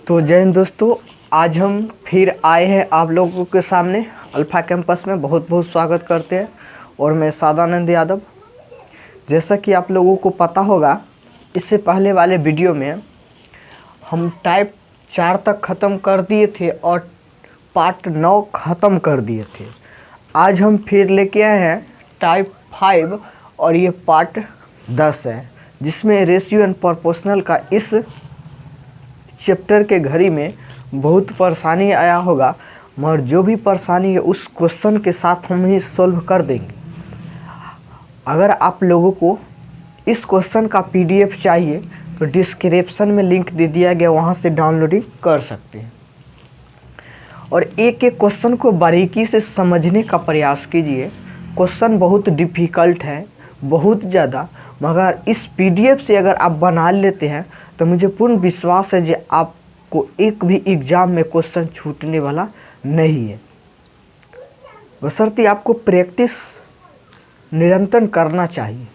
तो जय हिंद दोस्तों, आज हम फिर आए हैं आप लोगों के सामने अल्फा कैंपस में। बहुत बहुत स्वागत करते हैं और मैं सादानंद यादव। जैसा कि आप लोगों को पता होगा, इससे पहले वाले वीडियो में हम टाइप 4 तक ख़त्म कर दिए थे और पार्ट 9 ख़त्म कर दिए थे। आज हम फिर लेके आए हैं टाइप 5 और ये पार्ट 10 है, जिसमें रेशियो एंड प्रोपोर्शनल का इस चैप्टर के घड़ी में बहुत परेशानी आया होगा, मगर जो भी परेशानी है उस क्वेश्चन के साथ हम ही सॉल्व कर देंगे। अगर आप लोगों को इस क्वेश्चन का पीडीएफ चाहिए तो डिस्क्रिप्शन में लिंक दे दिया गया, वहाँ से डाउनलोडिंग कर सकते हैं और एक एक क्वेश्चन को बारीकी से समझने का प्रयास कीजिए। क्वेश्चन बहुत डिफ़िकल्ट है, बहुत ज़्यादा, मगर इस पीडीएफ से अगर आप बना लेते हैं तो मुझे पूर्ण विश्वास है कि आपको एक भी एग्ज़ाम में क्वेश्चन छूटने वाला नहीं है। बशर्ते आपको प्रैक्टिस निरंतर करना चाहिए।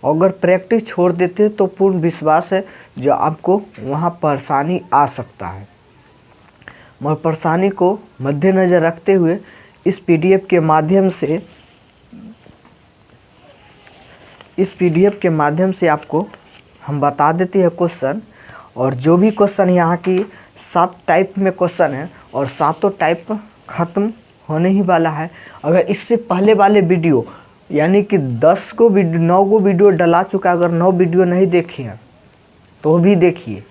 अगर प्रैक्टिस छोड़ देते तो पूर्ण विश्वास है जो आपको वहाँ परेशानी आ सकता है। मगर परेशानी को मद्देनज़र रखते हुए इस पीडीएफ के माध्यम से आपको हम बता देते हैं क्वेश्चन। और जो भी क्वेश्चन यहाँ की 7 टाइप में क्वेश्चन है और 7 टाइप ख़त्म होने ही वाला है। अगर इससे पहले वाले वीडियो यानी कि 9 को वीडियो डला चुका, अगर 9 वीडियो नहीं देखे हैं तो भी देखिए।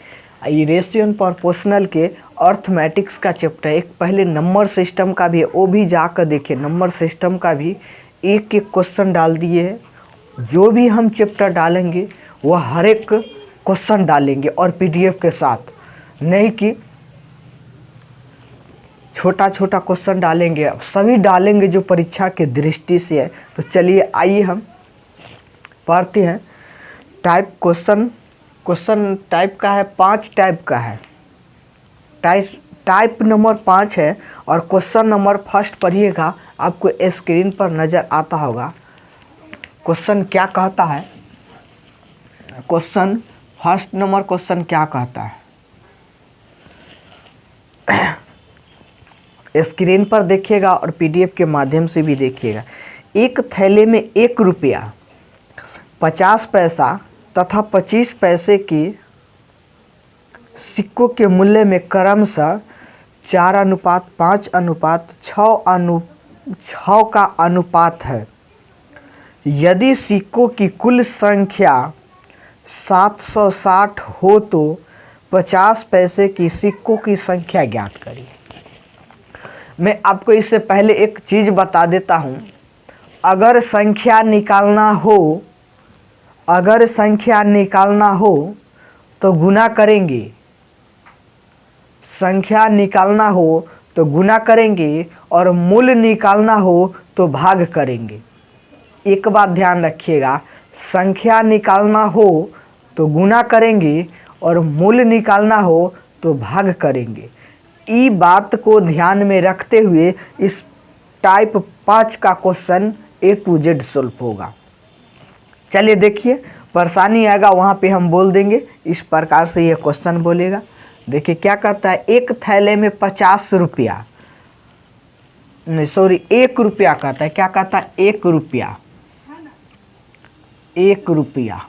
ये रेशियो एंड प्रोपोर्शनल के अर्थमेटिक्स का चैप्टर, एक पहले नंबर सिस्टम का भी है, वो भी जाकर देखिए। नंबर सिस्टम का भी एक एक क्वेश्चन डाल दिए है। जो भी हम चैप्टर डालेंगे वह हर एक क्वेश्चन डालेंगे और पीडीएफ के साथ, नहीं कि छोटा छोटा क्वेश्चन डालेंगे, सभी डालेंगे जो परीक्षा के दृष्टि से है। तो चलिए आइए हम पढ़ते हैं। क्वेश्चन टाइप का है, 5 टाइप का है। टाइप नंबर 5 है और क्वेश्चन नंबर फर्स्ट पढ़िएगा, आपको स्क्रीन पर नज़र आता होगा। क्वेश्चन क्या कहता है, क्वेश्चन फर्स्ट नंबर क्वेश्चन क्या कहता है, स्क्रीन पर देखिएगा और पीडीएफ के माध्यम से भी देखिएगा। एक थैले में 1 रुपया, 50 पैसा तथा 25 पैसे की सिक्कों के मूल्य में क्रमशः 4:5:6:6 का अनुपात है। यदि सिक्कों की कुल संख्या 760 हो तो 50 पैसे की सिक्कों की संख्या ज्ञात करिए। मैं आपको इससे पहले एक चीज़ बता देता हूँ। अगर संख्या निकालना हो तो गुना करेंगे, संख्या निकालना हो तो गुना करेंगे और मूल निकालना हो तो भाग करेंगे। एक बात ध्यान रखिएगा, संख्या निकालना हो तो गुना करेंगे और मूल निकालना हो तो भाग करेंगे। ई बात को ध्यान में रखते हुए इस टाइप 5 का question A to Z solve होगा। चलिए देखिए, परेशानी आएगा वहाँ पे हम बोल देंगे, इस प्रकार से ये क्वेश्चन बोलेगा। देखिए क्या कहता है, एक थैले में 50 रुपया, नहीं सॉरी 1 रुपया कहता है। क्या कहता है, 1 रुपया, 1 रुपया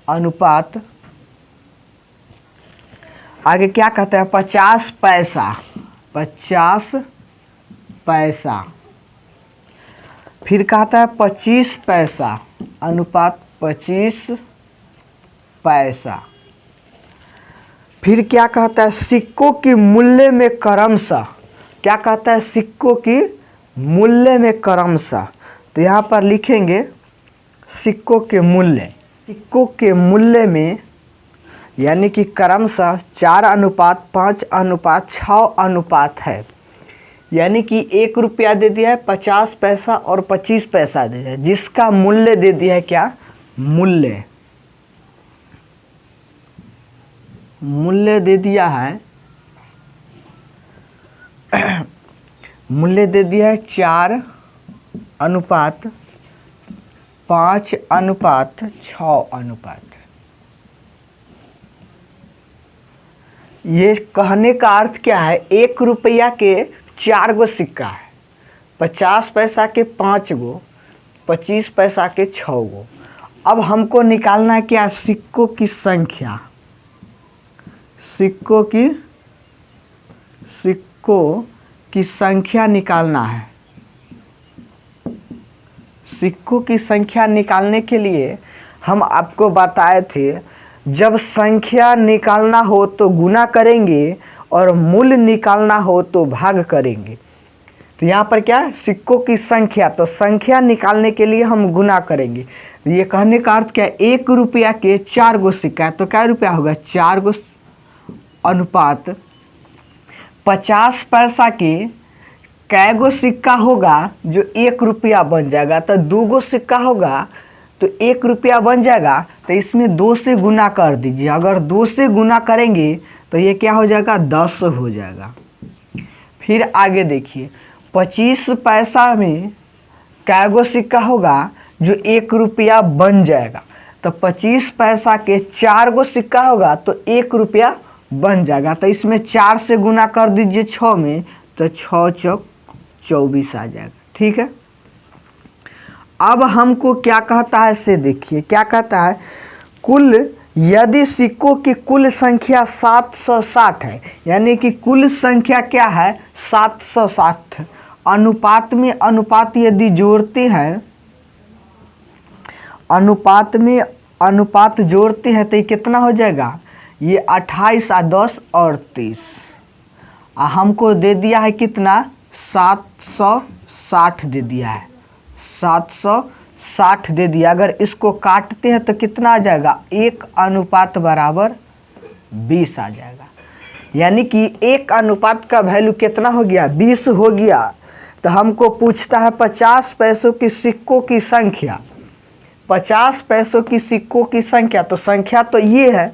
अनुपात, आगे क्या कहता है, 50 पैसा, 50 पैसा, फिर कहता है 25 पैसा अनुपात 25 पैसा, फिर क्या कहता है, सिक्कों की मूल्य में क्रमशः, क्या कहता है, सिक्कों की मूल्य में क्रमशः। तो यहाँ पर लिखेंगे सिक्कों के मूल्य में यानी कि क्रमशः 4:5:6 अनुपात है। यानी कि 1 रुपया दे दिया है, 50 पैसा और 25 पैसा दे दिया है, जिसका मूल्य दे दिया है, क्या मूल्य दे दिया है, मूल्य दे दिया है 4:5:6 अनुपात। ये कहने का अर्थ क्या है, 1 रुपया के 4 गो सिक्का है, 50 पैसा के 5 गो, 25 पैसा के 6 गो। अब हमको निकालना है क्या, सिक्कों की संख्या। सिक्कों की संख्या निकालना है। सिक्कों की संख्या निकालने के लिए हम आपको बताए थे, जब संख्या निकालना हो तो गुना करेंगे और मूल निकालना हो तो भाग करेंगे। तो यहाँ पर क्या है, सिक्कों की संख्या, तो संख्या निकालने के लिए हम गुना करेंगे। ये कहने का अर्थ क्या है, 1 रुपया के 4 गो सिक्का है, तो क्या रुपया होगा, 4 गो अनुपात 50 पैसा के कै गो सिक्का होगा जो 1 रुपया बन जाएगा। तो 2 गो सिक्का होगा तो 1 रुपया बन जाएगा, तो इसमें 2 से गुना कर दीजिए। अगर 2 से गुना करेंगे तो ये क्या हो जाएगा, 10 हो जाएगा। फिर आगे देखिए, 25 पैसा में कै गो सिक्का होगा जो 1 रुपया बन जाएगा। तो 25 पैसा के 4 गो सिक्का होगा तो 1 रुपया बन जाएगा। तो इसमें 4 से गुना कर दीजिए 6 में, तो 6 चौक 24 आ जाएगा। ठीक है, अब हमको क्या कहता है से देखिए, क्या कहता है, कुल, यदि सिक्कों की कुल संख्या 760 है, यानी कि कुल संख्या क्या है, 760। अनुपात में अनुपात यदि जोड़ते हैं, अनुपात में अनुपात जोड़ते हैं तो ये कितना हो जाएगा, ये 28 और 10 38। हमको दे दिया है कितना, 760 दे दिया है, 760 दे दिया। अगर इसको काटते हैं तो कितना आ जाएगा, 1 अनुपात बराबर 20 आ जाएगा। यानी कि 1 अनुपात का वैल्यू कितना हो गया, 20 हो गया। तो हमको पूछता है 50 पैसों की सिक्कों की संख्या। 50 पैसों की सिक्कों की संख्या, तो संख्या तो ये है,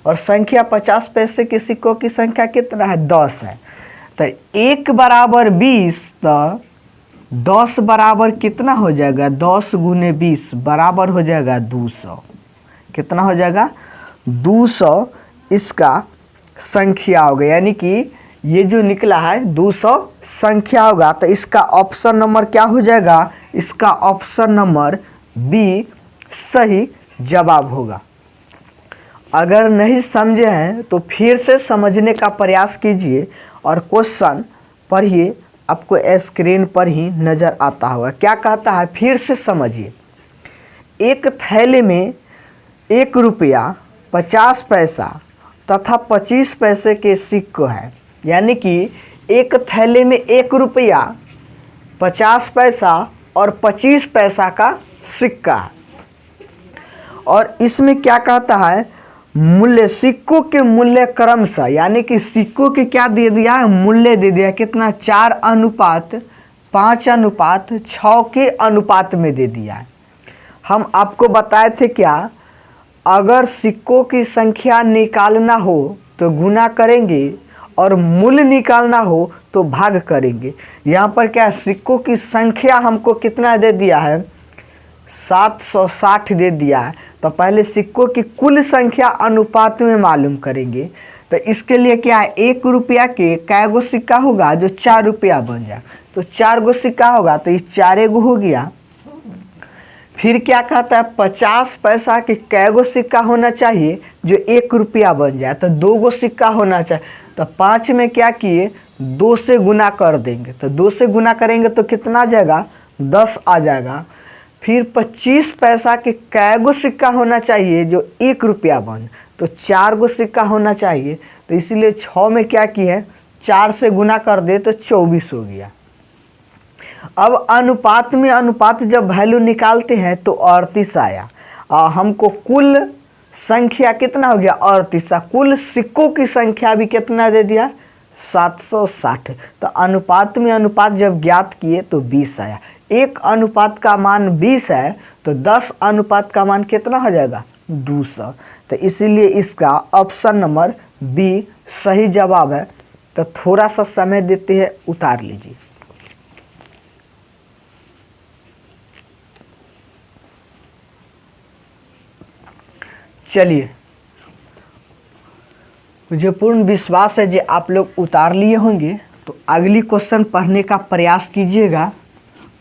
और संख्या 50 पैसे के सिक्कों की संख्या कितना है, 10 है। तो 1 बराबर 20, तो 10 बराबर कितना हो जाएगा, 10 गुने 20 बराबर हो जाएगा 200। कितना हो जाएगा, 200 इसका संख्या होगा। यानी कि ये जो निकला है 200 संख्या होगा। तो इसका ऑप्शन नंबर क्या हो जाएगा, इसका ऑप्शन नंबर बी सही जवाब होगा। अगर नहीं समझे हैं तो फिर से समझने का प्रयास कीजिए और क्वेश्चन पढ़िए, आपको स्क्रीन पर ही नज़र आता होगा। क्या कहता है, फिर से समझिए। एक थैले में 1 रुपया 50 पैसा तथा 25 पैसे के सिक्के हैं। यानी कि एक थैले में 1 रुपया 50 पैसा और 25 पैसा का सिक्का है। और इसमें क्या कहता है, मूल्य, सिक्कों के मूल्य क्रमशः, यानी कि सिक्कों के क्या दे दिया है, मूल्य दे दिया कितना, 4 अनुपात 5 अनुपात 6 के अनुपात में दे दिया है। हम आपको बताए थे क्या, अगर सिक्कों की संख्या निकालना हो तो गुना करेंगे और मूल्य निकालना हो तो भाग करेंगे। यहाँ पर क्या, सिक्कों की संख्या हमको कितना दे दिया है, 760 दे दिया है। तो पहले सिक्कों की कुल संख्या अनुपात में मालूम करेंगे। तो इसके लिए क्या है, 1 रुपया के कै गो सिक्का होगा जो 4 रुपया बन जाए। तो 4 गो सिक्का होगा तो ये 4 गो हो गया। फिर क्या कहता है, 50 पैसा के कै गो सिक्का होना चाहिए जो 1 रुपया बन जाए। तो 2 गो सिक्का होना चाहिए। तो 5 में क्या किए, 2 से गुना कर देंगे। तो 2 से गुना करेंगे तो कितना आ जाएगा, 10 आ जाएगा। फिर 25 पैसा के कै गो सिक्का होना चाहिए जो 1 रुपया बन, तो 4 गो सिक्का होना चाहिए। तो इसीलिए 6 में क्या किए, 4 से गुना कर दे तो 24 हो गया। अब अनुपात में अनुपात जब वैल्यू निकालते हैं तो 38 आया। हमको कुल संख्या कितना हो गया, 38। कुल सिक्कों की संख्या भी कितना दे दिया, 760। तो अनुपात में अनुपात जब ज्ञात किए तो 20 आया। 1 अनुपात का मान 20 है तो 10 अनुपात का मान कितना हो जाएगा, 200। तो इसीलिए इसका ऑप्शन नंबर बी सही जवाब है। तो थोड़ा सा समय देते हैं, उतार लीजिए। चलिए, मुझे पूर्ण विश्वास है जो आप लोग उतार लिए होंगे। तो अगली क्वेश्चन पढ़ने का प्रयास कीजिएगा।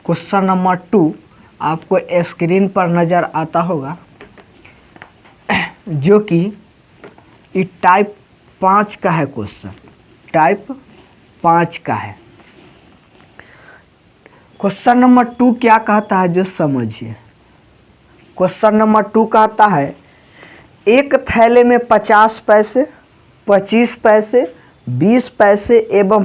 क्वेश्चन नंबर 2 आपको स्क्रीन पर नज़र आता होगा, जो कि टाइप 5 का है। क्वेश्चन टाइप 5 का है। क्वेश्चन नंबर 2 क्या कहता है जो समझिए। क्वेश्चन नंबर 2 कहता है एक थैले में 50 पैसे, 25 पैसे, 20 पैसे एवं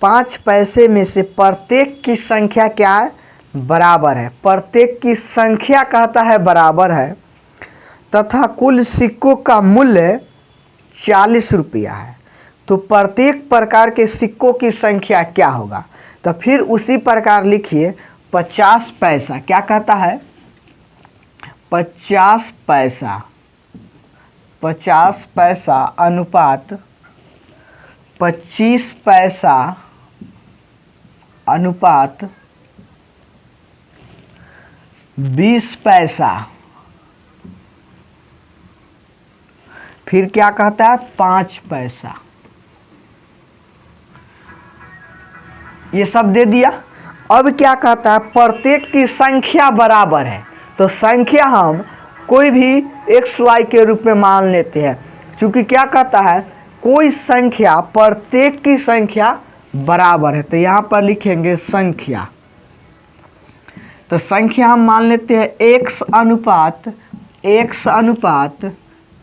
5 पैसे में से प्रत्येक की संख्या क्या है? बराबर है। प्रत्येक की संख्या कहता है बराबर है तथा कुल सिक्कों का मूल्य 40 रुपया है। तो प्रत्येक प्रकार के सिक्कों की संख्या क्या होगा? तो फिर उसी प्रकार लिखिए 50 पैसा। क्या कहता है? 50 पैसा, 50 पैसा अनुपात 25 पैसा अनुपात 20 पैसा। फिर क्या कहता है? 5 पैसा। ये सब दे दिया। अब क्या कहता है? प्रत्येक की संख्या बराबर है। तो संख्या हम कोई भी XY के रूप में मान लेते हैं, क्योंकि क्या कहता है? कोई संख्या प्रत्येक की संख्या बराबर है। तो यहाँ पर लिखेंगे संख्या। तो संख्या हम मान लेते हैं X अनुपात X अनुपात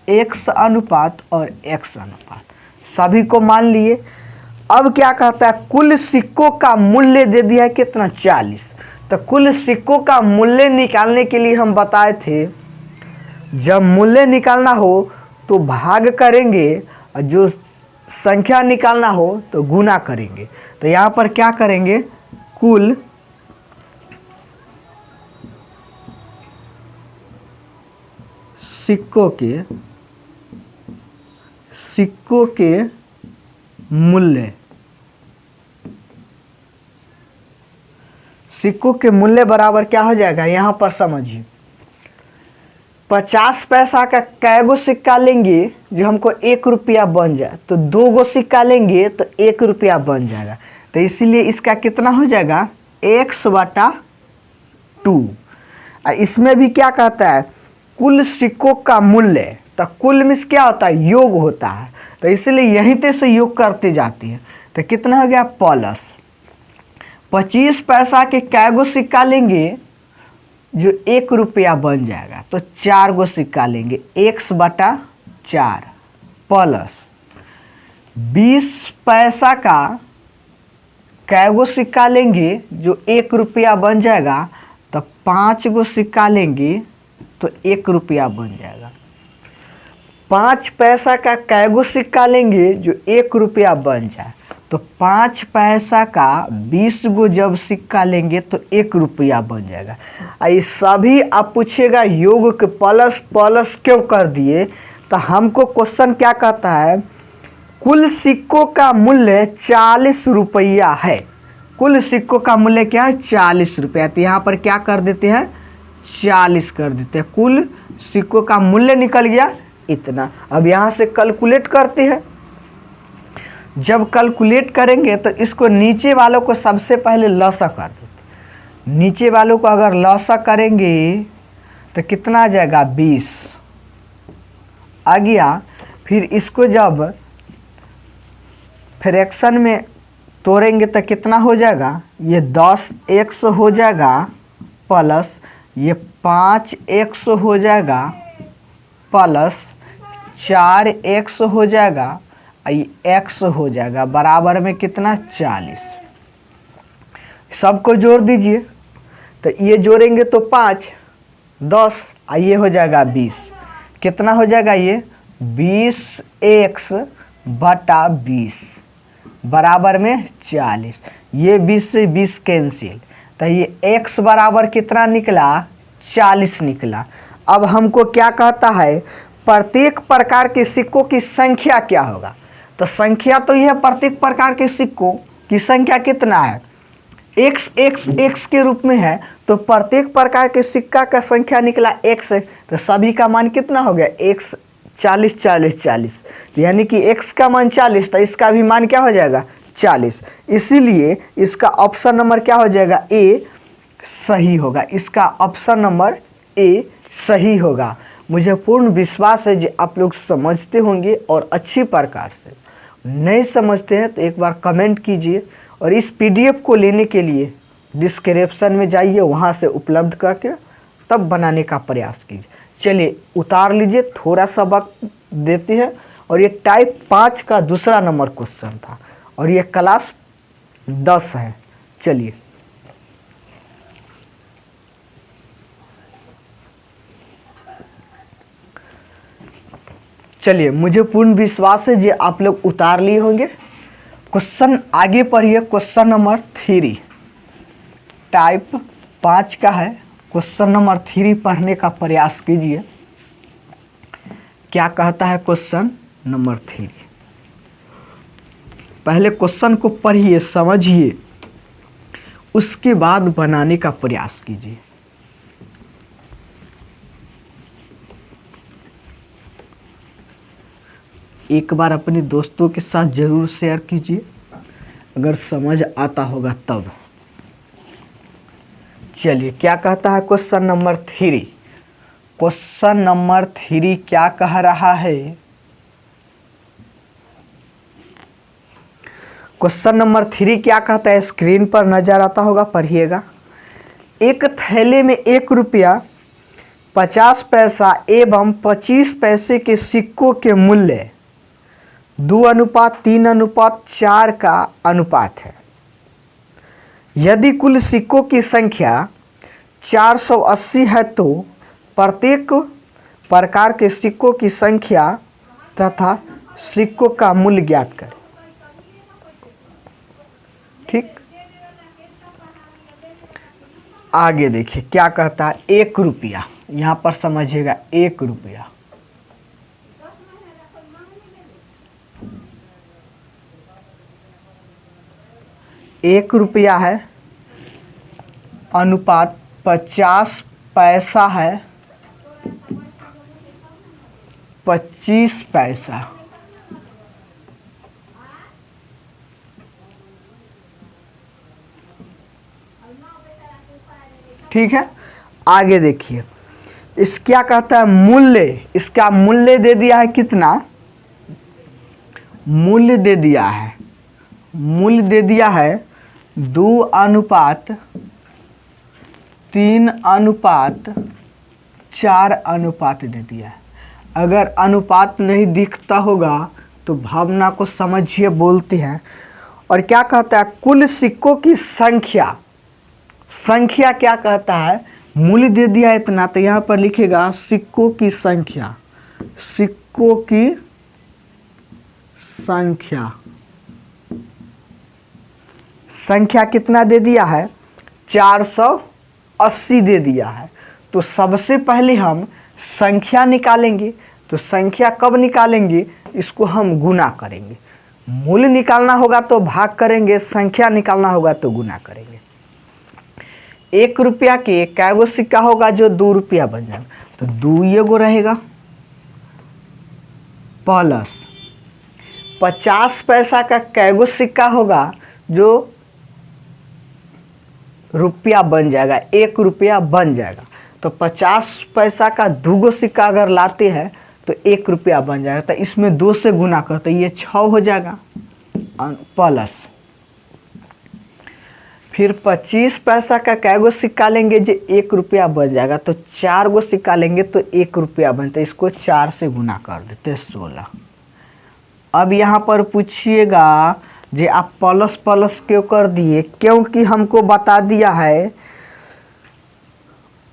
X अनुपात और X अनुपात, सभी को मान लिए। अब क्या कहता है? कुल सिक्कों का मूल्य दे दिया है कितना? 40। तो कुल सिक्कों का मूल्य निकालने के लिए हम बताए थे, जब मूल्य निकालना हो तो भाग करेंगे और जो संख्या निकालना हो तो गुना करेंगे। तो यहाँ पर क्या करेंगे? कुल सिक्कों के मूल्य, सिक्कों के मूल्य बराबर क्या हो जाएगा? यहाँ पर समझिए 50 पैसा का कैगो सिक्का लेंगे जो हमको 1 रुपया बन जाए, तो 2 गो सिक्का लेंगे तो 1 रुपया बन जाएगा। तो इसीलिए इसका कितना हो जाएगा? x/2। इसमें भी क्या कहता है? कुल सिक्कों का मूल्य। तो कुल में क्या होता है? योग होता है। तो इसलिए यहीं पे से योग करते जाती है। तो कितना हो गया? प्लस 25 पैसा के कैगो सिक्का लेंगे जो 1 रुपया बन जाएगा, तो 4 गो सिक्का लेंगे x/4 प्लस 20 पैसा का कैगो सिक्का लेंगे जो 1 रुपया बन जाएगा, तो 5 गो सिक्का लेंगे तो 1 रुपया बन जाएगा। 5 पैसा का कैगो सिक्का लेंगे जो 1 रुपया बन जाए, तो 5 पैसा का 20 गो जब सिक्का लेंगे तो 1 रुपया बन जाएगा। ये सभी आप पूछिएगा योग के प्लस प्लस क्यों कर दिए? तो हमको क्वेश्चन क्या कहता है? कुल सिक्कों का मूल्य 40 रुपया है। कुल सिक्कों का मूल्य क्या है? 40 रुपया। तो यहाँ पर क्या कर देते हैं? 40 कर देते हैं। कुल सिक्कों का मूल्य निकल गया इतना। अब यहाँ से कैलकुलेट करते हैं। जब कैलकुलेट करेंगे तो इसको नीचे वालों को सबसे पहले लॉसा कर देते। नीचे वालों को अगर लॉसा करेंगे तो कितना आ जाएगा? 20 आ गया। फिर इसको जब फ्रैक्शन में तोड़ेंगे तो कितना हो जाएगा? ये 10x हो जाएगा प्लस ये 5x हो जाएगा प्लस 4x हो जाएगा, ये x हो जाएगा बराबर में कितना? 40। सबको जोड़ दीजिए। तो ये जोड़ेंगे तो 5 10 ये हो जाएगा 20। कितना हो जाएगा? ये 20x/20 बराबर में 40। ये 20 से 20 कैंसिल, तो ये x बराबर कितना निकला? 40 निकला। अब हमको क्या कहता है? प्रत्येक प्रकार के सिक्कों की संख्या क्या होगा? तो संख्या तो यह प्रत्येक प्रकार के सिक्कों की संख्या कितना है? एक्स एक्स एक्स के रूप में है, तो प्रत्येक प्रकार के सिक्का का संख्या निकला एक्स है, तो सभी का मान कितना हो गया एक्स 40 40 40, यानी कि एक्स का मान 40, तो इसका भी मान क्या हो जाएगा 40। इसीलिए इसका ऑप्शन नंबर क्या हो जाएगा ए सही होगा। इसका ऑप्शन नंबर ए सही होगा। मुझे पूर्ण विश्वास है कि आप लोग समझते होंगे और अच्छी प्रकार से। नहीं समझते हैं तो एक बार कमेंट कीजिए, और इस पीडीएफ को लेने के लिए डिस्क्रिप्शन में जाइए, वहाँ से उपलब्ध करके तब बनाने का प्रयास कीजिए। चलिए उतार लीजिए, थोड़ा सा वक्त देते हैं। और ये टाइप 5 का दूसरा नंबर क्वेश्चन था, और ये क्लास 10 है। चलिए मुझे पूर्ण विश्वास है कि आप लोग उतार लिए होंगे। क्वेश्चन आगे पढ़िए, क्वेश्चन नंबर 3 टाइप 5 का है। क्वेश्चन नंबर 3 पढ़ने का प्रयास कीजिए। क्या कहता है क्वेश्चन नंबर 3? पहले क्वेश्चन को पढ़िए, समझिए, उसके बाद बनाने का प्रयास कीजिए। एक बार अपने दोस्तों के साथ जरूर शेयर कीजिए, अगर समझ आता होगा तब। चलिए क्या कहता है क्वेश्चन नंबर 3? क्वेश्चन नंबर 3 क्या कह रहा है? क्वेश्चन नंबर 3 क्या कहता है, स्क्रीन पर नजर आता होगा, पढ़िएगा। एक थैले में 1 रुपया 50 पैसा एवं 25 पैसे के सिक्कों के मूल्य 2:3:4 का अनुपात है। यदि कुल सिक्कों की संख्या 480 है तो प्रत्येक प्रकार के सिक्कों की संख्या तथा सिक्कों का मूल्य ज्ञात करें। ठीक, आगे देखिए क्या कहता है। 1 रुपया, यहां पर समझिएगा 1 रुपया। एक रुपया है, अनुपात 50 पैसा है, 25 पैसा। ठीक है, आगे देखिए इस क्या कहता है मूल्य। इसका मूल्य दे दिया है कितना, मूल्य दे दिया है, मूल्य दे दिया है 2:3:4 दे दिया है। अगर अनुपात नहीं दिखता होगा तो भावना को समझिए, बोलते हैं। और क्या कहता है कुल सिक्कों की संख्या। संख्या क्या कहता है, मूल्य दे दिया इतना, तो यहाँ पर लिखेगा सिक्कों की संख्या। सिक्कों की संख्या, संख्या कितना दे दिया है 480 दे दिया है। तो सबसे पहले हम संख्या निकालेंगे। तो संख्या कब निकालेंगे, इसको हम गुना करेंगे। मूल्य निकालना होगा तो भाग करेंगे, संख्या निकालना होगा तो गुना करेंगे। 1 रुपया के कैगो सिक्का होगा जो 2 रुपया बन जाएगा, तो 2 ये गो रहेगा, प्लस 50 पैसा का कैगो सिक्का होगा जो रुपया बन जाएगा, 1 रुपया बन जाएगा। तो 50 पैसा का 2 गो सिक्का अगर लाते हैं तो 1 रुपया बन जाएगा। तो इसमें 2 से गुना करते ये 6 हो जाएगा, प्लस फिर 25 पैसा का कैगो सिक्का लेंगे जो 1 रुपया बन जाएगा। तो 4 गो सिक्का लेंगे तो 1 रुपया बनता है, इसको 4 से गुना कर देते 16। अब यहाँ पर पूछिएगा जे आप प्लस प्लस क्यों कर दिए, क्योंकि हमको बता दिया है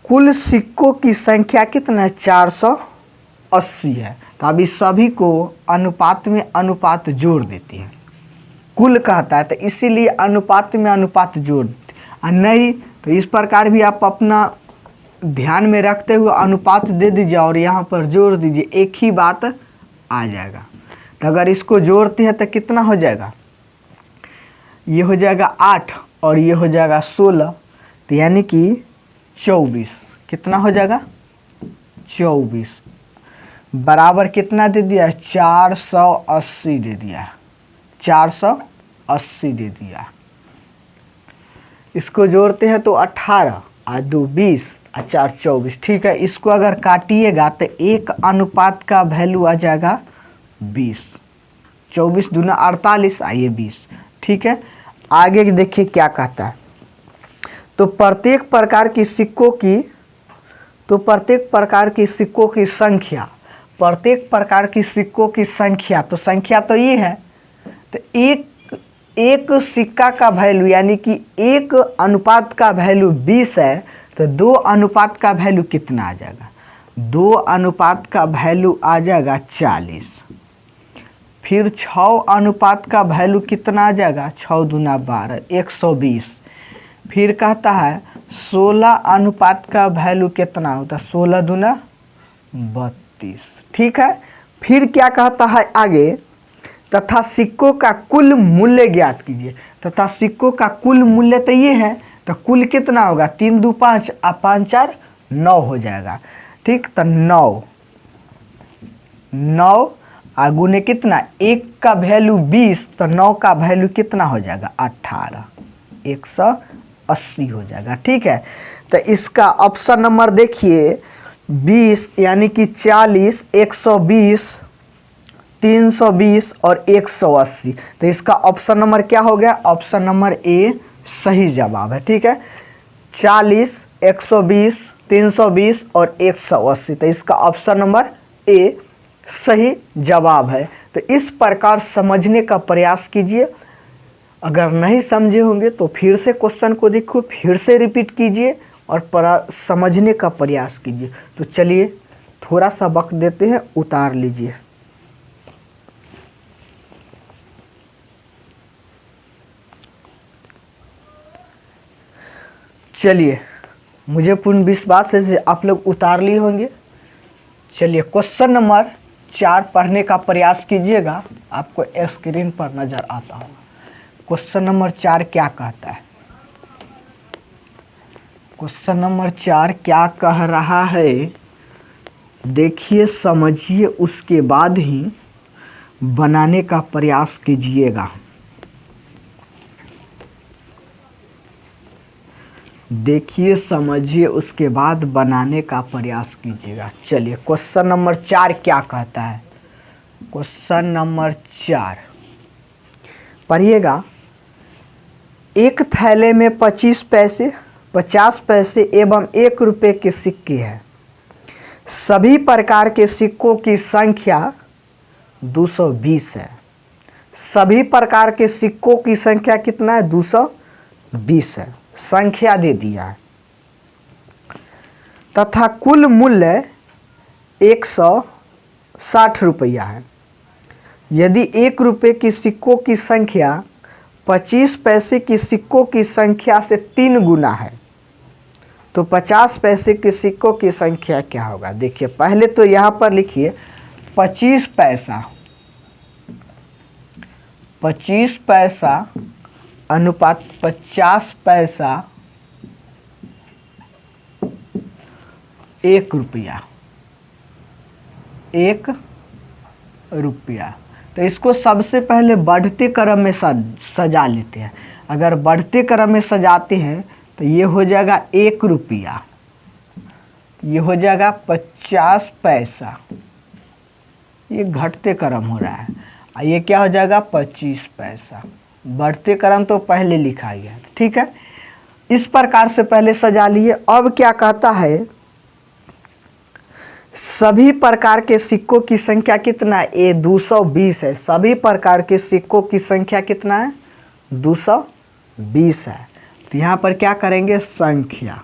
कुल सिक्कों की संख्या कितना है 480 है। तो अभी सभी को अनुपात में अनुपात जोड़ देते हैं, कुल कहता है तो इसीलिए अनुपात में अनुपात जोड़ देते हैं। नहीं तो इस प्रकार भी आप अपना ध्यान में रखते हुए अनुपात दे दीजिए और यहाँ पर जोड़ दीजिए, एक ही बात आ जाएगा। तो अगर इसको जोड़ते हैं तो कितना हो जाएगा, ये हो जाएगा 8 और ये हो जाएगा 16, तो यानी कि 24। कितना हो जाएगा? 24 बराबर कितना दे दिया? 480 दे दिया, 480 दे दिया। इसको जोड़ते हैं तो 18 और 2 20 और 4 24। ठीक है, इसको अगर काटिएगा तो 1 अनुपात का वैल्यू आ जाएगा 20। 24 दूना 48 आइए 20। ठीक है, आगे देखिए क्या कहता है। तो प्रत्येक प्रकार की सिक्कों की संख्या, प्रत्येक प्रकार की सिक्कों की संख्या, तो संख्या तो ये है, तो एक सिक्का का वैल्यू यानी कि 1 अनुपात का वैल्यू 20 है, तो 2 अनुपात का वैल्यू कितना आ जाएगा? 2 अनुपात का वैल्यू आ जाएगा 40। फिर 6 अनुपात का वैल्यू कितना आ जाएगा? 6 दूना 12, 120। फिर कहता है 16 अनुपात का वैल्यू कितना होता है? 16 दूना 32। ठीक है, फिर क्या कहता है आगे? तथा सिक्कों का कुल मूल्य ज्ञात कीजिए। तथा सिक्कों का कुल मूल्य तो ये है, तो कुल कितना होगा? 3 2 5 और 5 4 9 हो जाएगा। ठीक, तो 9 आगुने कितना? 1 का वैल्यू 20, तो 9 का वैल्यू कितना हो जाएगा? 18, 180 हो जाएगा। ठीक है, तो इसका ऑप्शन नंबर देखिए 20 यानी कि 40, 120, 320 और 180। तो इसका ऑप्शन नंबर क्या हो गया? ऑप्शन नंबर ए सही जवाब है। ठीक है, 40, 120, 320 और 180, तो इसका ऑप्शन नंबर ए सही जवाब है। तो इस प्रकार समझने का प्रयास कीजिए। अगर नहीं समझे होंगे तो फिर से क्वेश्चन को देखो, फिर से रिपीट कीजिए और समझने का प्रयास कीजिए। तो चलिए थोड़ा सा वक्त देते हैं, उतार लीजिए। चलिए, मुझे पूर्ण विश्वास है आप लोग उतार लिए होंगे। चलिए क्वेश्चन नंबर 4 पढ़ने का प्रयास कीजिएगा, आपको स्क्रीन पर नजर आता होगा। क्वेश्चन नंबर 4 क्या कहता है? क्वेश्चन नंबर 4 क्या कह रहा है? देखिए, समझिए, उसके बाद ही बनाने का प्रयास कीजिएगा। देखिए, समझिए, उसके बाद बनाने का प्रयास कीजिएगा। चलिए क्वेश्चन नंबर 4 क्या कहता है? क्वेश्चन नंबर 4 पढ़िएगा। एक थैले में 25 पैसे, 50 पैसे एवं 1 रुपये के सिक्के हैं। सभी प्रकार के सिक्कों की संख्या 220 है। सभी प्रकार के सिक्कों की संख्या कितना है? 220 है। संख्या दे दिया है। तथा कुल मूल्य 160 रुपया है। यदि 1 रुपये की सिक्कों की संख्या 25 पैसे की सिक्कों की संख्या से 3 गुना है, तो 50 पैसे के सिक्कों की संख्या क्या होगा? देखिए, पहले तो यहाँ पर लिखिए 25 पैसा, 25 पैसा अनुपात 50 पैसा 1 रुपया, 1 रुपया। तो इसको सबसे पहले बढ़ते क्रम में सजा लेते हैं। अगर बढ़ते क्रम में सजाते हैं तो ये हो जाएगा 1 रुपया, ये हो जाएगा 50 पैसा, ये घटते क्रम हो रहा है। और ये क्या हो जाएगा? 25 पैसा। बढ़ते क्रम तो पहले लिखा गया है। ठीक है, इस प्रकार से पहले सजा लिए। अब क्या कहता है? सभी प्रकार के सिक्कों की संख्या कितना है? ये 220 है। सभी प्रकार के सिक्कों की संख्या कितना है? 220 है। तो यहाँ पर क्या करेंगे? संख्या।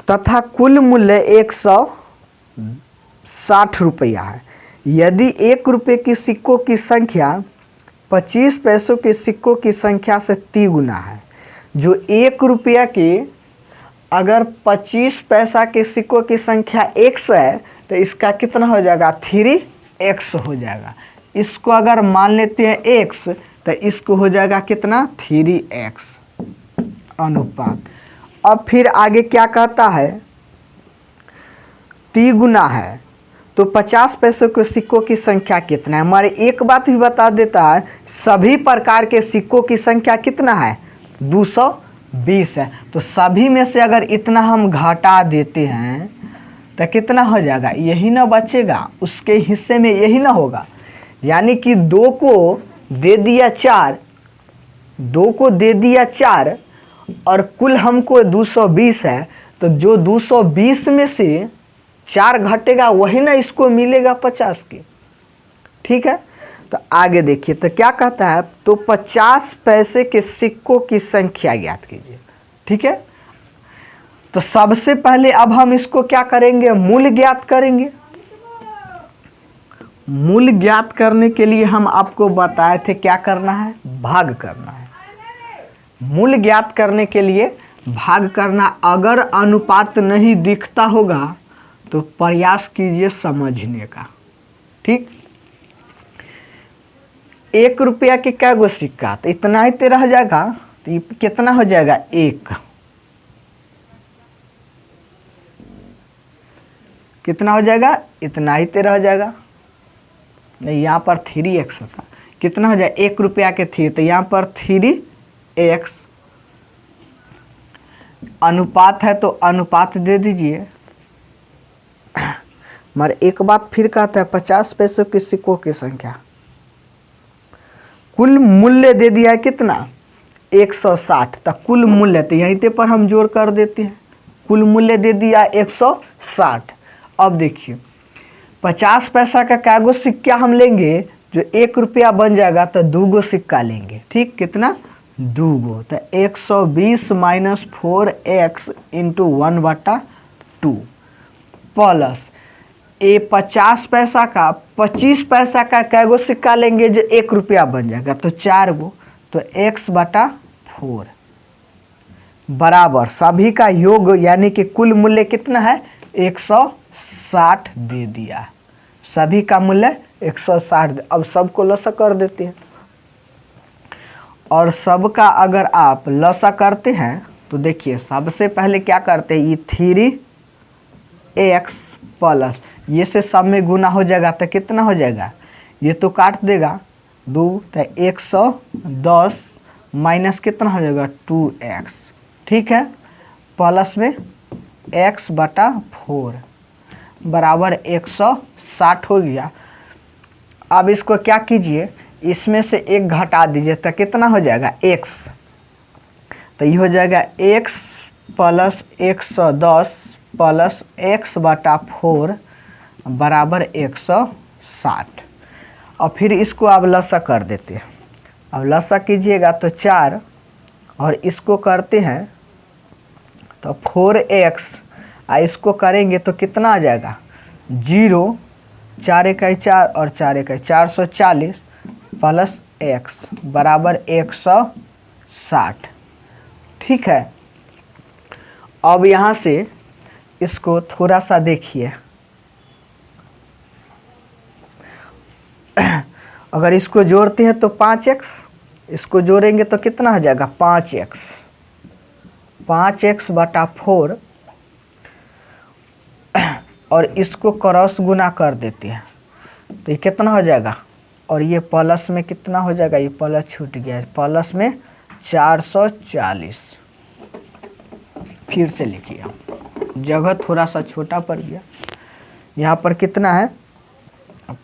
तथा कुल मूल्य 160 रुपया है। यदि 1 रुपये की सिक्कों की संख्या 25 पैसों के सिक्कों की संख्या से 3 गुना है, जो 1 रुपया के अगर 25 पैसा के सिक्कों की संख्या 100 है, तो इसका कितना हो जाएगा? 3x हो जाएगा। इसको अगर मान लेते हैं x, तो इसको हो जाएगा कितना 3x अनुपात। अब फिर आगे क्या कहता है, तिगुना है तो 50 पैसों के सिक्कों की संख्या कितना है। हमारे एक बात भी बता देता है, सभी प्रकार के सिक्कों की संख्या कितना है 220 है। तो सभी में से अगर इतना हम घटा देते हैं तो कितना हो जाएगा, यही ना बचेगा, उसके हिस्से में यही ना होगा। यानी कि 2 को दे दिया 4, 2 को दे दिया 4 और कुल हमको 220 है, तो जो 220 में से 4 घटेगा वही ना इसको मिलेगा 50 के। ठीक है, तो आगे देखिए तो क्या कहता है, तो 50 पैसे के सिक्कों की संख्या ज्ञात कीजिए। ठीक है, तो सबसे पहले अब हम इसको क्या करेंगे, मूल्य ज्ञात करेंगे। मूल्य ज्ञात करने के लिए हम आपको बताए थे क्या करना है, भाग करना है। मूल्य ज्ञात करने के लिए भाग करना, अगर अनुपात नहीं दिखता होगा तो प्रयास कीजिए समझने का। ठीक, 1 रुपया के क्या गो सिक्का, तो इतना ही तो रह जाएगा, तो ये कितना हो जाएगा 1, कितना हो जाएगा, इतना ही तो रह जाएगा। नहीं, यहाँ पर 3x होता, कितना हो जाए 1 रुपया के 3, तो यहाँ पर 3x अनुपात है तो अनुपात दे दीजिए। मगर एक बात फिर कहता है 50 पैसों के सिक्कों की संख्या, कुल मूल्य दे दिया है कितना 160, तो कुल मूल्य तो यहीं पे पर हम जोड़ कर देते हैं, कुल मूल्य दे दिया 160। अब देखिए 50 पैसा का क्या गो सिक्का हम लेंगे, जो 1 रुपया बन जाएगा तो 2 गो सिक्का लेंगे। ठीक, कितना 2 गो, तो 120 माइनस 4x इंटू 1/2 प्लस ये 50 पैसा का 25 पैसा का क्या गो सिक्का लेंगे जो 1 रुपया बन जाएगा, तो 4 गो, तो x/4 बराबर सभी का योग, यानी कि कुल मूल्य कितना है 160 दे दिया। सभी का मूल्य 160। अब सबको लसा कर देते हैं, और सबका अगर आप लसा करते हैं तो देखिए सबसे पहले क्या करते हैं, ये 3x प्लस ये से सब में गुना हो जाएगा तो कितना हो जाएगा, ये तो काट देगा 2, तो 110 माइनस कितना हो जाएगा 2x। ठीक है, प्लस में x/4 बराबर 160 हो गया। अब इसको क्या कीजिए, इसमें से 1 घटा दीजिए तो कितना हो जाएगा x, तो ये हो जाएगा x प्लस 110 प्लस x/4 बराबर 160। और फिर इसको अब लसा कर देते हैं। अब लसा कीजिएगा तो 4 और इसको करते हैं तो 4x, इसको करेंगे तो कितना आ जाएगा 0, 4 इकाई 4 और 4 इकाई 440 प्लस x बराबर 160। ठीक है, अब यहाँ से इसको थोड़ा सा देखिए, अगर इसको जोड़ते हैं तो 5x, इसको जोड़ेंगे तो कितना हो जाएगा 5x, 5x/4 और इसको क्रॉस गुना कर देते हैं तो ये कितना हो जाएगा, और ये प्लस में कितना हो जाएगा, ये प्लस छूट गया, प्लस में 440। फिर से लिखिए, जगह थोड़ा सा छोटा पड़ गया। यहाँ पर कितना है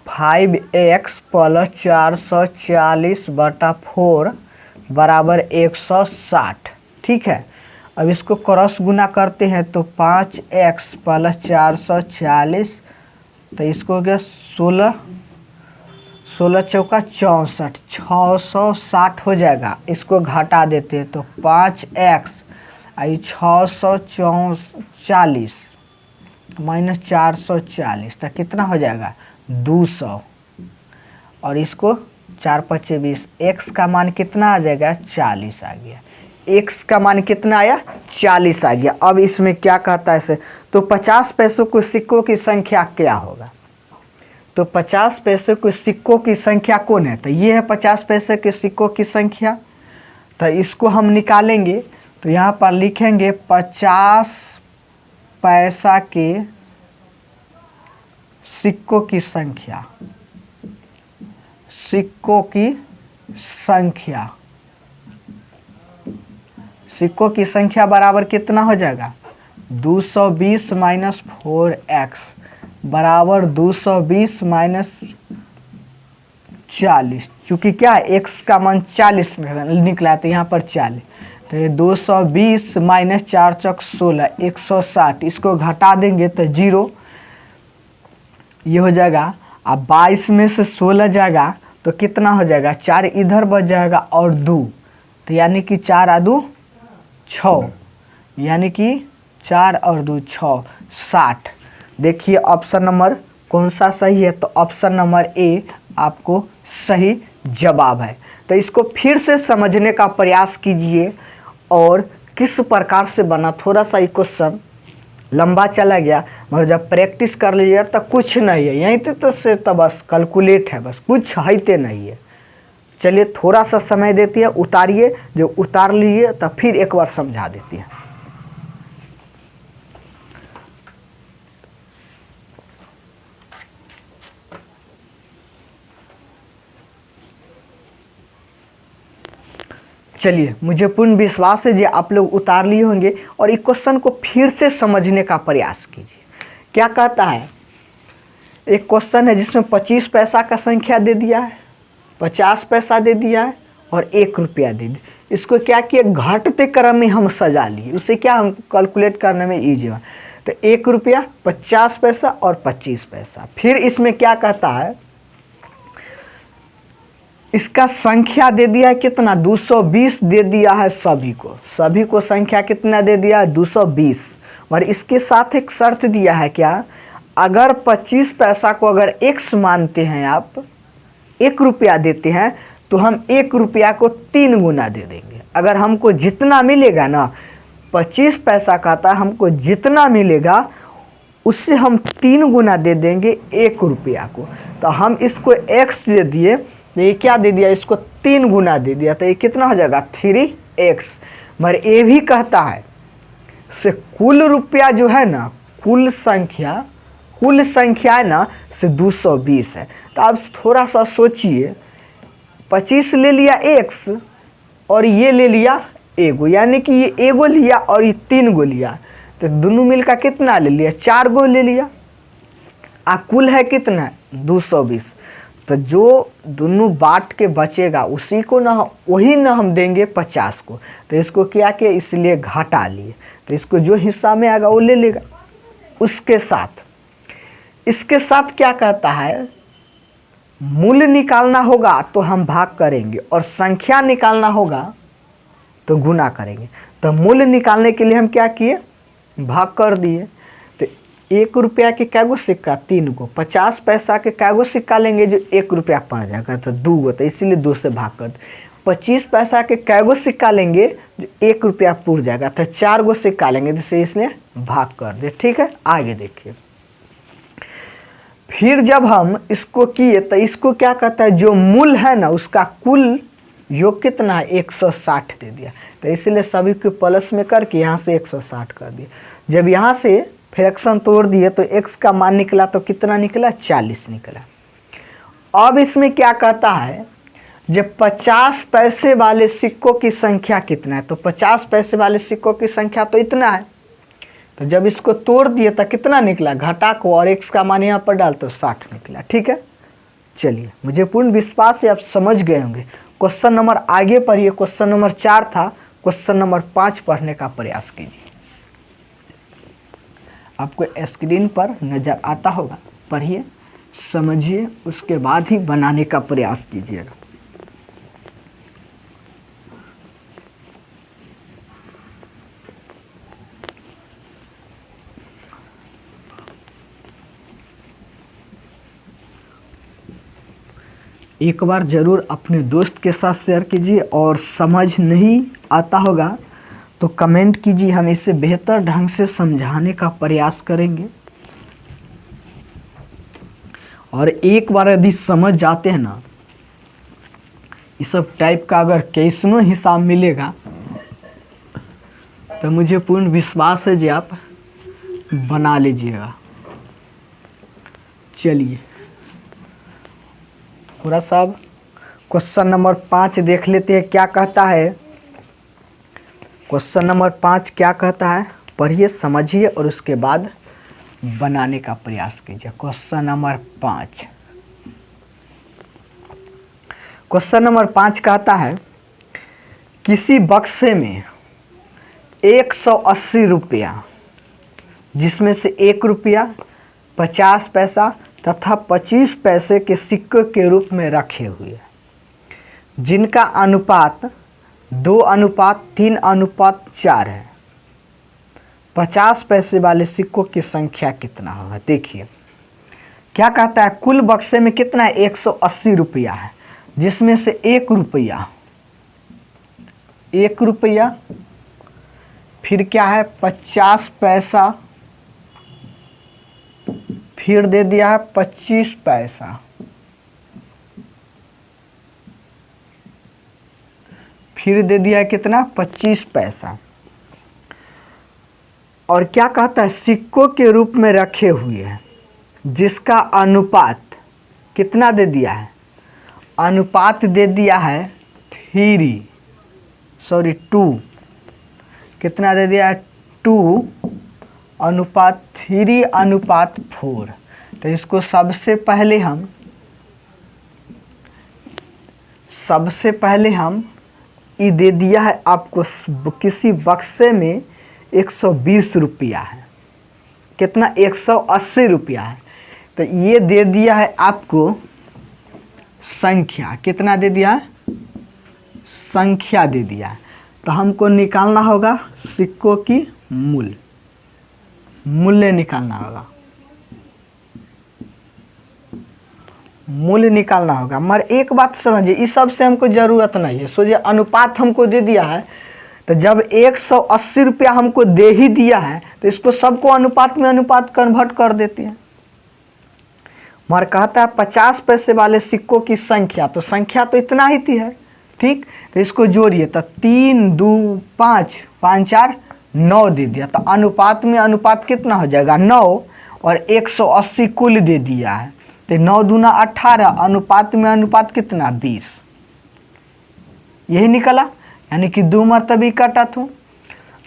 5x प्लस 440/4 बराबर 160। ठीक है, अब इसको क्रॉस गुना करते हैं तो 5x प्लस 440, तो इसको क्या 16 चौका 64, 660 हो जाएगा। इसको घटा देते हैं तो 5x आई 640 माइनस 440, तो कितना हो जाएगा 200, और इसको 4×5 = 20, x का मान कितना आ जाएगा 40 आ गया। x का मान कितना आया 40 आ गया। अब इसमें क्या कहता है इसे, तो 50 पैसों को सिक्कों की संख्या क्या होगा, तो 50 पैसे के सिक्कों की संख्या कौन है? तो ये है 50 पैसे के सिक्कों की संख्या। तो इसको हम निकालेंगे तो यहाँ पर लिखेंगे 50 पैसा के सिक्कों की संख्या। सिक्कों की संख्या, सिक्कों की संख्या बराबर कितना हो जाएगा? 220 माइनस 4x बराबर 220 माइनस 40। चूँकि क्या है x का मान 40 निकला है तो यहाँ पर 40, तो ये 220 माइनस 4 चौक 16 160। इसको घटा देंगे तो 0 ये हो जाएगा। अब 22 में से 16 जाएगा तो कितना हो जाएगा? 4 इधर बच जाएगा और 2, तो यानी कि 4 आ 2 6, यानी कि 4 और 2 6 60। देखिए ऑप्शन नंबर कौन सा सही है? तो ऑप्शन नंबर ए आपको सही जवाब है। तो इसको फिर से समझने का प्रयास कीजिए और किस प्रकार से बना। थोड़ा सा ये क्वेश्चन लंबा चला गया, मगर जब प्रैक्टिस कर लीजिए तो कुछ नहीं है, यहीं तो से तो बस कैलकुलेट है, बस कुछ है नहीं है। चलिए थोड़ा सा समय देती है, उतारिए, जो उतार लीजिए तो फिर एक बार समझा देती है। चलिए मुझे पूर्ण विश्वास है कि आप लोग उतार लिए होंगे और इस क्वेश्चन को फिर से समझने का प्रयास कीजिए। क्या कहता है? एक क्वेश्चन है जिसमें 25 पैसा का संख्या दे दिया है, 50 पैसा दे दिया है और 1 रुपया दे दिया। इसको क्या किया? घटते क्रम में हम सजा लिए, उससे क्या हम कैलकुलेट करने में ईजी है। तो 1 रुपया, 50 पैसा और 25 पैसा। फिर इसमें क्या कहता है? इसका संख्या दे दिया है कितना? 220 दे दिया है सभी को संख्या कितना दे दिया है? 220। और इसके साथ एक शर्त दिया है क्या? अगर 25 पैसा को अगर x मानते हैं आप, 1 रुपया देते हैं, तो हम 1 रुपया को 3 गुना दे देंगे। अगर हमको जितना मिलेगा ना, 25 पैसा कहता है हमको जितना मिलेगा उससे हम 3 गुना दे देंगे 1 रुपया को। तो हम इसको x दे दिए, ये क्या दे दिया? इसको 3 गुना दे दिया, तो ये कितना हो जाएगा? 3x। मगर ये भी कहता है से कुल रुपया जो है ना, कुल संख्या है ना से 220 है। तो आप थोड़ा सा सोचिए, 25 ले लिया x और ये ले लिया एगो, यानी कि ये एगो लिया और ये 3 गो लिया, तो दोनों मिलकर कितना ले लिया? 4 गो ले लिया। कुल है कितना? 220। तो जो दोनों बांट के बचेगा उसी को ना, वही ना हम देंगे 50 को। तो इसको क्या किया? इसलिए घटा लिए, तो इसको जो हिस्सा में आएगा वो ले लेगा। इसके साथ क्या कहता है? मूल्य निकालना होगा तो हम भाग करेंगे और संख्या निकालना होगा तो गुना करेंगे। तो मूल्य निकालने के लिए हम क्या किए? भाग कर दिए। तो 1 रुपया के कैगो सिक्का? 3 गो। 50 पैसा के कैगो सिक्का लेंगे जो 1 रुपया पड़ जाएगा? तो 2 गो, तो इसीलिए 2 से भाग कर। 25 पैसा के कैगो सिक्का लेंगे जो 1 रुपया पूर जाएगा? तो 4 गो सिक्का लेंगे, जिससे इसलिए भाग कर दे। ठीक है, आगे देखिए। फिर जब हम इसको किए तो इसको क्या कहता है? जो मूल है ना उसका कुल योग कितना है? 160 दे दिया। तो इसलिए सभी को प्लस में करके यहाँ से 160 कर दिया। जब यहाँ से फ्रैक्शन तोड़ दिए तो x का मान निकला तो कितना निकला? 40 निकला। अब इसमें क्या कहता है? जब 50 पैसे वाले सिक्कों की संख्या कितना है? तो 50 पैसे वाले सिक्कों की संख्या तो इतना है। तो जब इसको तोड़ दिए तो कितना निकला? घटा को और x का मान यहाँ पर डाल तो 60 निकला। ठीक है, चलिए मुझे पूर्ण विश्वास है आप समझ गए होंगे। क्वेश्चन नंबर आगे पढ़िए। क्वेश्चन नंबर 4 था, क्वेश्चन नंबर 5 पढ़ने का प्रयास कीजिए। आपको स्क्रीन पर नजर आता होगा, पढ़िए, समझिए, उसके बाद ही बनाने का प्रयास कीजिएगा। एक बार ज़रूर अपने दोस्त के साथ शेयर कीजिए और समझ नहीं आता होगा तो कमेंट कीजिए, हम इसे बेहतर ढंग से समझाने का प्रयास करेंगे। और एक बार यदि समझ जाते हैं ना, इस सब टाइप का अगर कैसनो हिसाब मिलेगा तो मुझे पूर्ण विश्वास है जी आप बना लीजिएगा। चलिए थोड़ा सा क्वेश्चन नंबर 5 देख लेते हैं क्या कहता है। क्वेश्चन नंबर 5 क्या कहता है, पढ़िए समझिए और उसके बाद बनाने का प्रयास कीजिए। क्वेश्चन नंबर 5, क्वेश्चन नंबर 5 कहता है किसी बक्से में 180 रुपया, जिसमें से 1 रुपया 50 पैसा तथा 25 पैसे के सिक्के के रूप में रखे हुए, जिनका अनुपात 2:3:4 है। 50 पैसे वाले सिक्कों की संख्या कितना होगा। देखिए क्या कहता है, कुल बक्से में कितना है, 180 रुपया है, जिसमें से 1 रुपया, फिर क्या है 50 पैसा, फिर दे दिया है 25 पैसा, फिर दे दिया है कितना 25 पैसा, और क्या कहता है सिक्कों के रूप में रखे हुए हैं, जिसका अनुपात कितना दे दिया है, अनुपात दे दिया है 2, कितना दे दिया है 2:3:4। तो इसको सबसे पहले हम ये दे दिया है आपको, किसी बक्से में 120 रुपया है, कितना 180 रुपया है, तो ये दे दिया है आपको संख्या, कितना दे दिया है, संख्या दे दिया है। तो हमको निकालना होगा सिक्कों की मूल्य निकालना होगा, मूल्य निकालना होगा। मगर एक बात समझिए, इस सब से हमको ज़रूरत नहीं है। सोचिए अनुपात हमको दे दिया है, तो जब 180 रुपया हमको दे ही दिया है तो इसको सबको अनुपात में कन्वर्ट कर देते हैं। मगर कहता है 50 पैसे वाले सिक्कों की संख्या, तो संख्या तो इतना ही थी है, ठीक। तो इसको जोड़िए, तो 3, 2, 5, 5, 4, 9 दे दिया, तो अनुपात में अनुपात कितना हो जाएगा 9, और 180 कुल दे दिया है, तो 9 दूना 18, अनुपात में अनुपात कितना 20, यही निकला, यानी कि 2 मरतबे कटा था।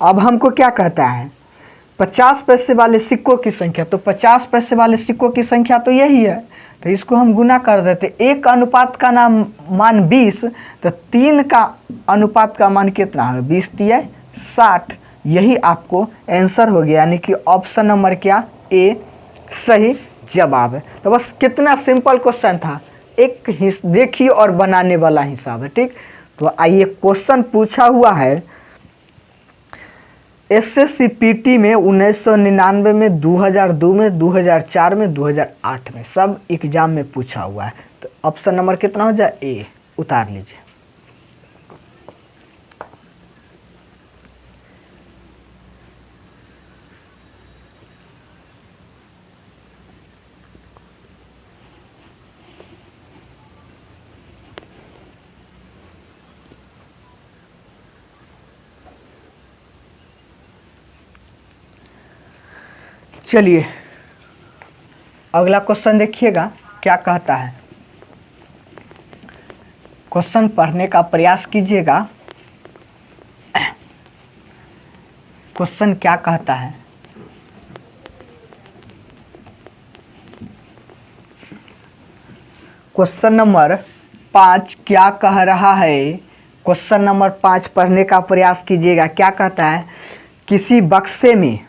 अब हमको क्या कहता है 50 पैसे वाले सिक्कों की संख्या, तो 50 पैसे वाले सिक्कों की संख्या तो यही है, तो इसको हम गुना कर देते, 1 अनुपात का मान 20, तो 3 का अनुपात का मान कितना है 20 × 60, यही आपको आंसर हो गया, यानी कि ऑप्शन नंबर क्या ए सही जवाब है। तो बस कितना सिंपल क्वेश्चन था, एक देखिए और बनाने वाला हिसाब है, ठीक। तो आइए क्वेश्चन पूछा हुआ है SSCPT में 1999 में, 2002 में, 2004 में, 2008 में, सब एग्जाम में पूछा हुआ है। तो ऑप्शन नंबर कितना हो जाए ए, उतार लीजिए। चलिए अगला क्वेश्चन देखिएगा क्या कहता है। क्वेश्चन पढ़ने का प्रयास कीजिएगा। क्वेश्चन क्या कहता है, क्वेश्चन नंबर 5 क्या कह रहा है। क्वेश्चन नंबर 5 पढ़ने का प्रयास कीजिएगा। क्या कहता है, किसी बक्से में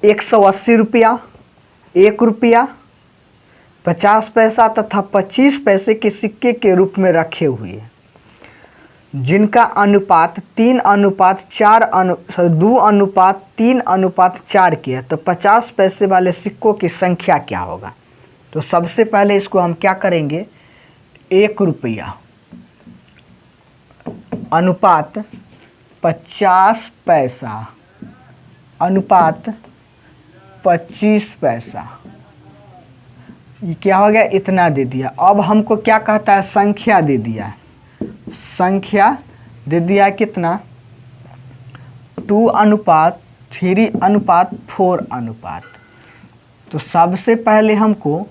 180 रुपया, 1 रुपया, 50 पैसा तथा 25 पैसे के सिक्के के रूप में रखे हुए, जिनका अनुपात 2:3:4 की है, तो 50 पैसे वाले सिक्कों की संख्या क्या होगा। तो सबसे पहले इसको हम क्या करेंगे, 1 रुपया अनुपात 50 पैसा अनुपात 25 पैसा, ये क्या हो गया, इतना दे दिया। अब हमको क्या कहता है, संख्या दे दिया है, संख्या दे दिया है कितना, 2:3:4 तो सबसे पहले हमको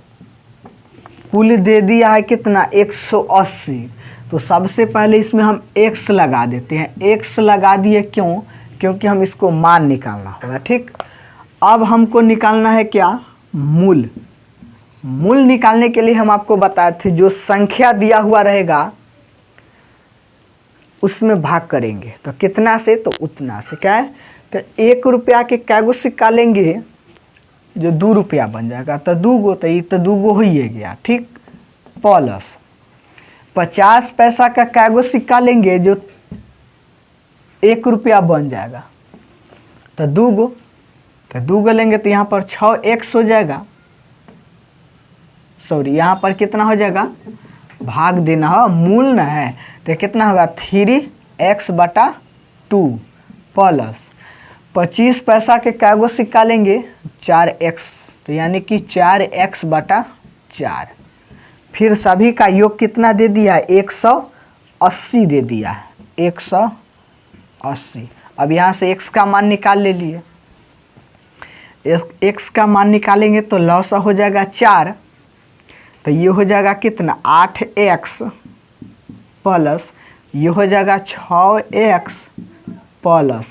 कुल दे दिया है कितना, 180। तो सबसे पहले इसमें हम x लगा देते हैं। x लगा दिए क्यों, क्योंकि हम इसको मान निकालना होगा। ठीक, अब हमको निकालना है क्या, मूल। मूल निकालने के लिए हम आपको बताए थे जो संख्या दिया हुआ रहेगा उसमें भाग करेंगे। तो कितना से, तो उतना से। क्या है, तो 1 रुपया के कैगो सिक्का लेंगे जो 2 रुपया बन जाएगा, तो 2 गो, तो ये तो 2 गो हो ही गया। ठीक, प्लस 50 पैसा का कैगो सिक्का लेंगे जो 1 रुपया बन जाएगा, तो 2 गो, तो 2 गो लेंगे तो यहाँ पर 6x हो जाएगा। सॉरी, यहाँ पर कितना हो जाएगा, भाग देना हो, मूल न है, तो कितना होगा 3x/2 प्लस 25 पैसा के कैगो सिक्का लेंगे 4x, तो यानी कि 4x/4। फिर सभी का योग कितना दे दिया है, 180 दे दिया है, 180। अब यहाँ से x का मान निकाल ले लिए, x का मान निकालेंगे तो लॉस हो जाएगा 4, तो ये हो जाएगा कितना, 8x प्लस ये हो जाएगा 6x प्लस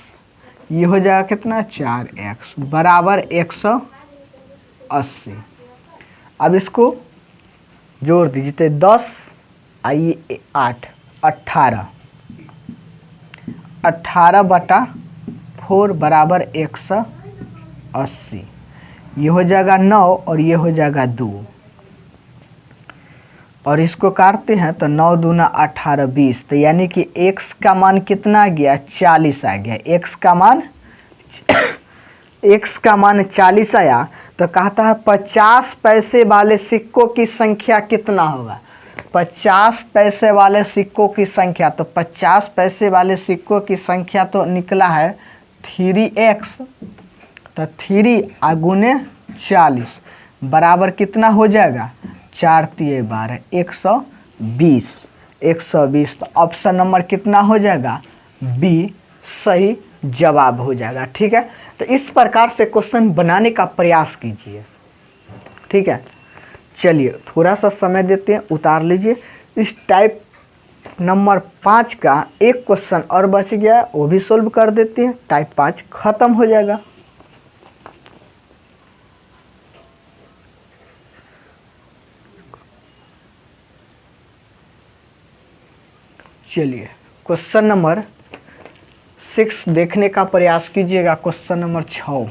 ये हो जाएगा कितना, 4x बराबर 180। अब इसको जोड़ दीजिए, तो 10 आइए 8 18/4 बराबर 180। ये हो जाएगा 9 और ये हो जाएगा 2, और इसको काटते हैं तो 9 दूना 18 20, तो यानी कि x का मान कितना आ गया, 40 आ गया। x का मान 40 आया। तो कहता है 50 पैसे वाले सिक्कों की संख्या कितना होगा, 50 पैसे वाले सिक्कों की संख्या। तो 50 पैसे वाले सिक्कों की संख्या तो निकला है 3x, तो 3 गुने 40 बराबर कितना हो जाएगा, 4×3=12, 120। तो ऑप्शन नंबर कितना हो जाएगा, बी सही जवाब हो जाएगा। ठीक है, तो इस प्रकार से क्वेश्चन बनाने का प्रयास कीजिए। ठीक है, चलिए थोड़ा सा समय देते हैं, उतार लीजिए। इस टाइप नंबर 5 का एक क्वेश्चन और बच गया, वो भी सोल्व कर देते हैं, टाइप 5 खत्म हो जाएगा। चलिए क्वेश्चन नंबर 6 देखने का प्रयास कीजिएगा। क्वेश्चन नंबर 6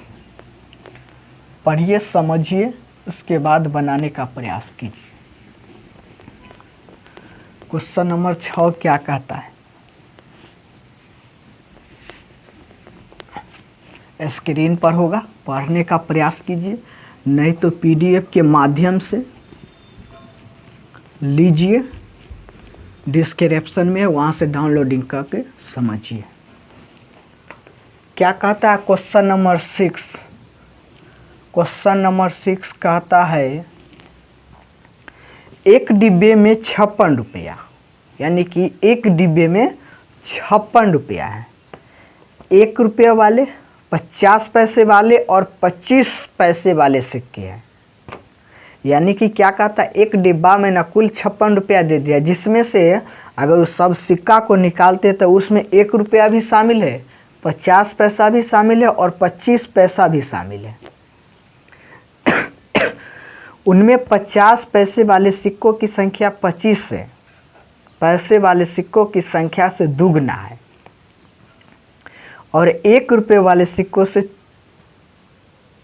पढ़िए, समझिए, उसके बाद बनाने का प्रयास कीजिए। क्वेश्चन नंबर 6 क्या कहता है, स्क्रीन पर होगा, पढ़ने का प्रयास कीजिए, नहीं तो PDF के माध्यम से लीजिए, डिस्क्रिप्शन में वहाँ से डाउनलोडिंग करके समझिए। क्या कहता है क्वेश्चन नंबर 6, क्वेश्चन नंबर 6 कहता है एक डिब्बे में 56 रुपया, यानी कि एक डिब्बे में 56 रुपया है। 1 रुपये वाले, 50 पैसे वाले और 25 पैसे वाले सिक्के हैं। यानी कि क्या कहता है, एक डिब्बा में ना कुल 56 रुपया दे दिया, जिसमें से अगर उस सब सिक्का को निकालते तो उसमें 1 रुपया भी शामिल है, 50 पैसा भी शामिल है और 25 पैसा भी शामिल है। उनमें 50 पैसे वाले सिक्कों की संख्या 25 से पैसे वाले सिक्कों की संख्या से दुगना है और 1 रुपये वाले सिक्कों से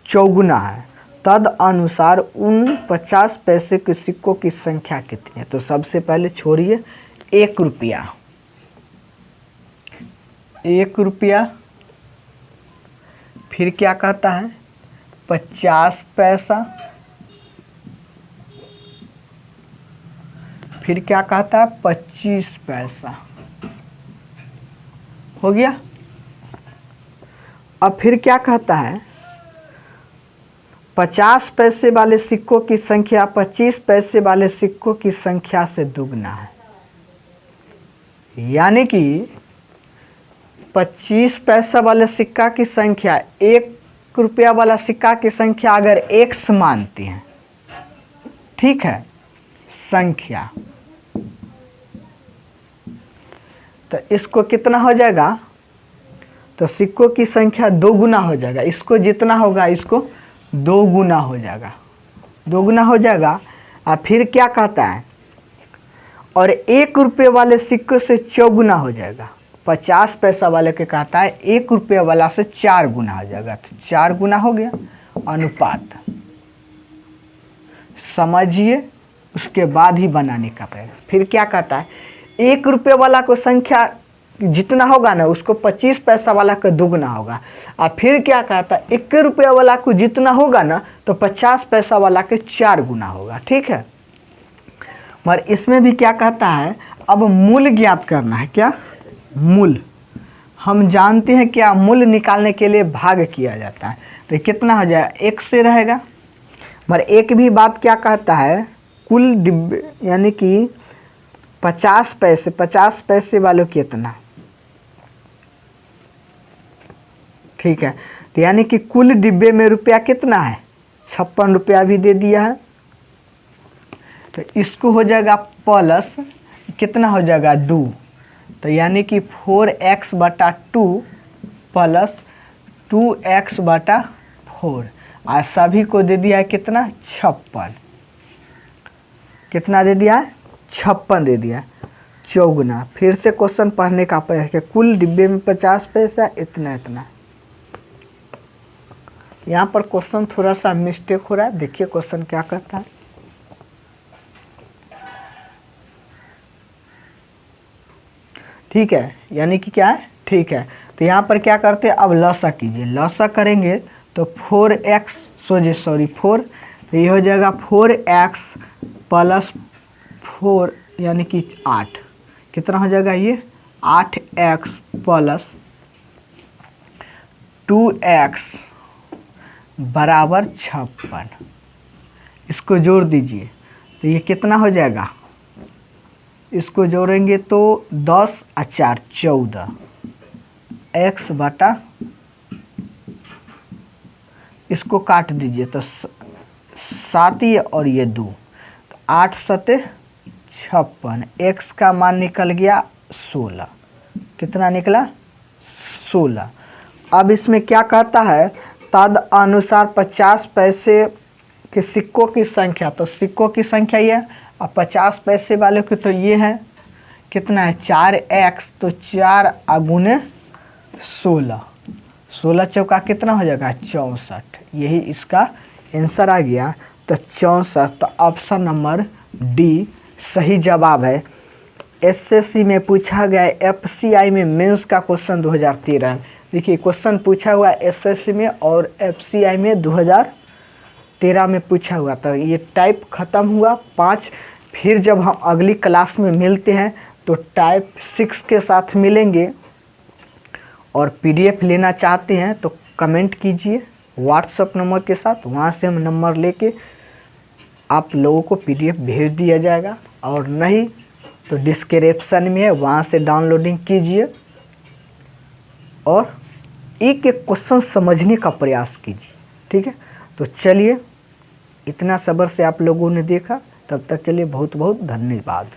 चौगुना है। तद अनुसार उन 50 पैसे के सिक्कों की संख्या कितनी है। तो सबसे पहले छोड़िए 1 रुपया, 1 रुपया, फिर क्या कहता है 50 पैसा, फिर क्या कहता है 25 पैसा, हो गया। अब फिर क्या कहता है 50 पैसे वाले सिक्कों की संख्या 25 पैसे वाले सिक्कों की संख्या से दुगना है। यानी कि 25 पैसा वाले सिक्का की संख्या 1 रुपया वाला सिक्का की संख्या अगर x मानती हैं, ठीक है, संख्या, तो इसको कितना हो जाएगा, तो सिक्कों की संख्या 2 गुना हो जाएगा। इसको जितना होगा इसको 2 गुना हो जाएगा, 2 गुना हो जाएगा। और फिर क्या कहता है, और 1 रुपये वाले सिक्के से 4 गुना हो जाएगा। 50 पैसा वाले के कहता है 1 रुपये वाला से 4 गुना हो जाएगा, तो 4 गुना हो गया। अनुपात समझिए, उसके बाद ही बनाने का पड़ेगा। फिर क्या कहता है, 1 रुपये वाला को संख्या जितना होगा ना उसको 25 पैसा वाला का दुगना होगा। और फिर क्या कहता है, 1 रुपया वाला को जितना होगा ना तो 50 पैसा वाला के 4 गुना होगा, ठीक है। मगर इसमें भी क्या कहता है, अब मूल ज्ञात करना है। क्या मूल, हम जानते हैं क्या, मूल निकालने के लिए भाग किया जाता है। तो कितना हो जाएगा, 1 से रहेगा। मगर एक भी बात क्या कहता है, कुल डिब्बे यानी कि 50 पैसे वालों कितना, ठीक है। तो यानी कि कुल डिब्बे में रुपया कितना है, 56 रुपया भी दे दिया है। तो इसको हो जाएगा प्लस कितना हो जाएगा 2, तो यानी कि 4x/2 प्लस 2x/4। आज सभी को दे दिया है कितना, 56। कितना दे दिया है, 56 दे दिया, 4 गुना। फिर से क्वेश्चन पढ़ने का पड़ेगा, कुल डिब्बे में 50 पैसा इतना इतना। यहाँ पर क्वेश्चन थोड़ा सा मिस्टेक हो रहा है, देखिए क्वेश्चन क्या कहता है। ठीक है, यानी कि क्या है, ठीक है। तो यहाँ पर क्या करते हैं, अब लसा कीजिए। लसा करेंगे तो 4x 4, तो ये हो जाएगा 4x प्लस 4 यानी कि 8। कितना हो जाएगा ये, 8x प्लस 2x बराबर 56। इसको जोड़ दीजिए तो ये कितना हो जाएगा, इसको जोड़ेंगे तो 10 और 4 14 x बटा, इसको काट दीजिए तो 7 ही और ये 2, तो 8 7 56। x का मान निकल गया 16। कितना निकला, 16। अब इसमें क्या कहता है, तद अनुसार 50 पैसे के सिक्कों की संख्या, तो सिक्कों की संख्या ये है। अब 50 पैसे वाले की तो ये है, कितना है 4x, तो 4 गुने 16, 16 चौका कितना हो जाएगा 64। यही इसका आंसर आ गया, तो 64। तो ऑप्शन नंबर डी सही जवाब है। एसएससी में पूछा गया, एफसीआई में मेंस का क्वेश्चन 2013। देखिए क्वेश्चन पूछा हुआ एसएससी में और एफसीआई में 2013 में पूछा हुआ। तो ये टाइप ख़त्म हुआ 5। फिर जब हम अगली क्लास में मिलते हैं तो टाइप 6 के साथ मिलेंगे। और पीडीएफ लेना चाहते हैं तो कमेंट कीजिए व्हाट्सएप नंबर के साथ, वहाँ से हम नंबर लेके आप लोगों को पीडीएफ भेज दिया जाएगा। और नहीं तो डिस्क्रिप्शन में है, वहाँ से डाउनलोडिंग कीजिए और एक एक क्वेश्चन समझने का प्रयास कीजिए, ठीक है। तो चलिए, इतना सब्र से आप लोगों ने देखा, तब तक के लिए बहुत बहुत धन्यवाद।